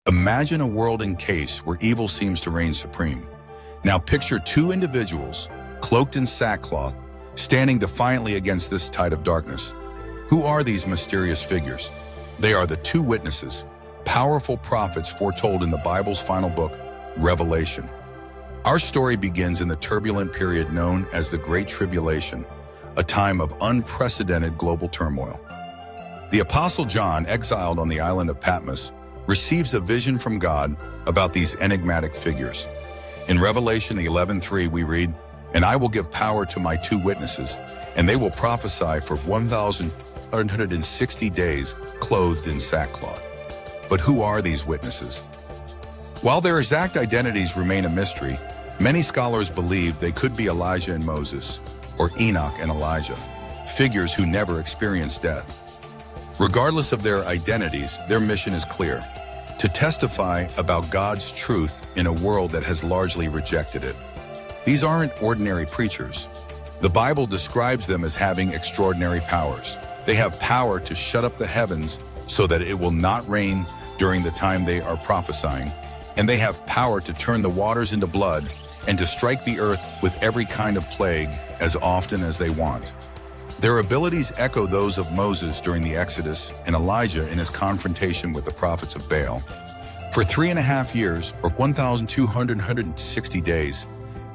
Imagine a world in case where evil seems to reign supreme. Now picture two individuals, cloaked in sackcloth, standing defiantly against this tide of darkness. Who are these mysterious figures? They are the two witnesses, powerful prophets foretold in the Bible's final book, Revelation. Our story begins in the turbulent period known as the Great Tribulation, a time of unprecedented global turmoil. The Apostle John, exiled on the island of Patmos, receives a vision from God about these enigmatic figures. In Revelation 11:3 we read, "And I will give power to my two witnesses, and they will prophesy for 1,160 days clothed in sackcloth." But who are these witnesses? While their exact identities remain a mystery, many scholars believe they could be Elijah and Moses, or Enoch and Elijah, figures who never experienced death. Regardless of their identities, their mission is clear: to testify about God's truth in a world that has largely rejected it. These aren't ordinary preachers. The Bible describes them as having extraordinary powers. They have power to shut up the heavens so that it will not rain during the time they are prophesying, and they have power to turn the waters into blood and to strike the earth with every kind of plague as often as they want. Their abilities echo those of Moses during the Exodus and Elijah in his confrontation with the prophets of Baal. For 3.5 years, or 1,260 days,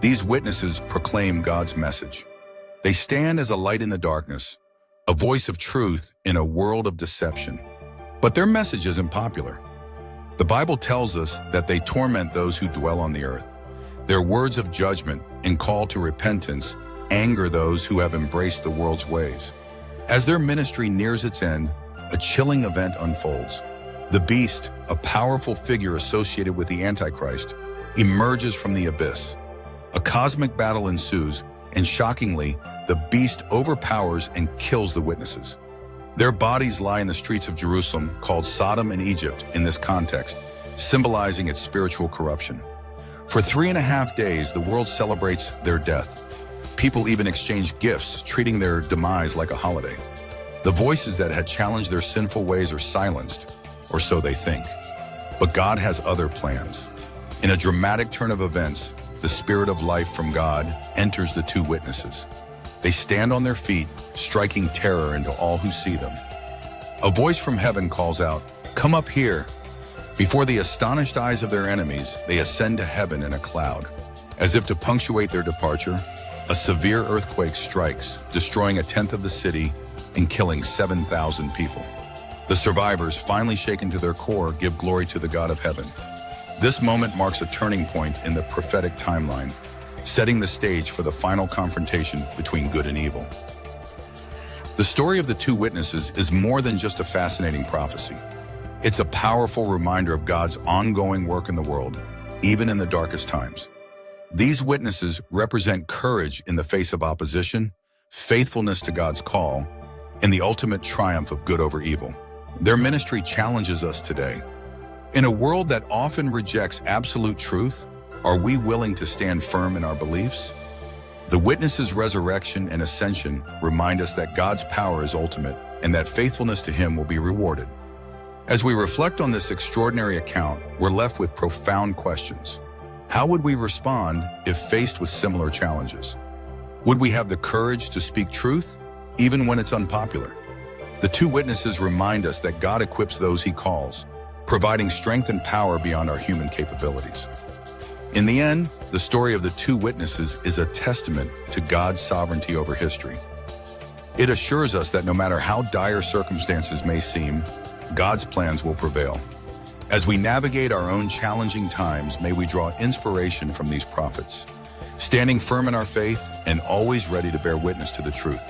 these witnesses proclaim God's message. They stand as a light in the darkness, a voice of truth in a world of deception. But their message isn't popular. The Bible tells us that they torment those who dwell on the earth. Their words of judgment and call to repentance anger those who have embraced the world's ways. As their ministry nears its end, a chilling event unfolds. The beast, a powerful figure associated with the Antichrist, emerges from the abyss. A cosmic battle ensues, and shockingly, the beast overpowers and kills the witnesses. Their bodies lie in the streets of Jerusalem, called Sodom and Egypt in this context, symbolizing its spiritual corruption. For 3.5 days, the world celebrates their death. People even exchange gifts, treating their demise like a holiday. The voices that had challenged their sinful ways are silenced, or so they think. But God has other plans. In a dramatic turn of events, the Spirit of life from God enters the two witnesses. They stand on their feet, striking terror into all who see them. A voice from heaven calls out, "Come up here." Before the astonished eyes of their enemies, they ascend to heaven in a cloud. As if to punctuate their departure, a severe earthquake strikes, destroying 1/10 of the city and killing 7,000 people. The survivors, finally shaken to their core, give glory to the God of heaven. This moment marks a turning point in the prophetic timeline, setting the stage for the final confrontation between good and evil. The story of the two witnesses is more than just a fascinating prophecy. It's a powerful reminder of God's ongoing work in the world, even in the darkest times. These witnesses represent courage in the face of opposition, faithfulness to God's call, and the ultimate triumph of good over evil. Their ministry challenges us today. In a world that often rejects absolute truth, are we willing to stand firm in our beliefs? The witnesses' resurrection and ascension remind us that God's power is ultimate and that faithfulness to Him will be rewarded. As we reflect on this extraordinary account, we're left with profound questions. How would we respond if faced with similar challenges? Would we have the courage to speak truth, even when it's unpopular? The two witnesses remind us that God equips those He calls, providing strength and power beyond our human capabilities. In the end, the story of the two witnesses is a testament to God's sovereignty over history. It assures us that no matter how dire circumstances may seem, God's plans will prevail. As we navigate our own challenging times, may we draw inspiration from these prophets, standing firm in our faith and always ready to bear witness to the truth.